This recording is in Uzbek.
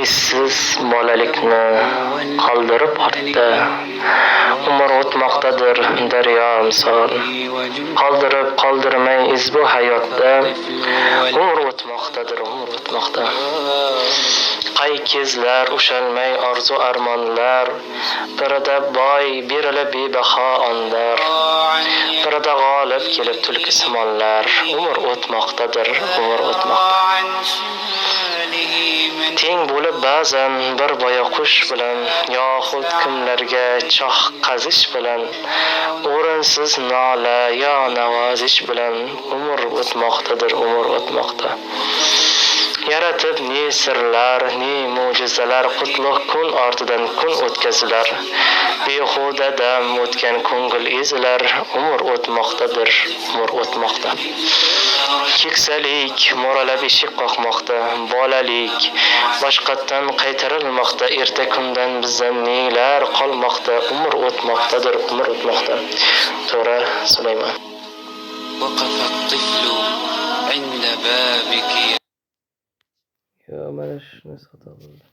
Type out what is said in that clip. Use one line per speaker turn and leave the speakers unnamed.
Essiz bolalikni qoldirib ortda, umr o'tmoqdadir daryo misol. Qoldirmay iz bu hayotda, umr o'tmoqdadir, umr o'tmoqda. Qay kezlar ushalmay orzu armonlar, birida boy berilib bebaho onlar, birida g'olib kelib tulki simonlar. Umr o'tmoqdadir, umr o'tmoqda. Teng bo'lib ba'zan bir boyoqush bilan, yoxud kimlarga choh qazish bilan, o'rinsiz nola yo navozish bilan. Umr o'tmoqdadir, umr o'tmoqda. Yaratib ne sirlar, ne mo'jizalar, qutlug' kun ortidan kun o'tkazilar. Behuda dam o'tgan ko'ngil ezilar. Umr o'tmoqdadir, umr o'tmoqda. Keksalik mo'ralab eshik qoqmoqda, bolalik boshqatdan qaytarilmoqda. Erta kundan bizdan nelar qolmoqda. Umr o'tmoqdadir, umr o'tmoqda. To'ra Sulaymon. Yo, mana shuni xato bo'ldi.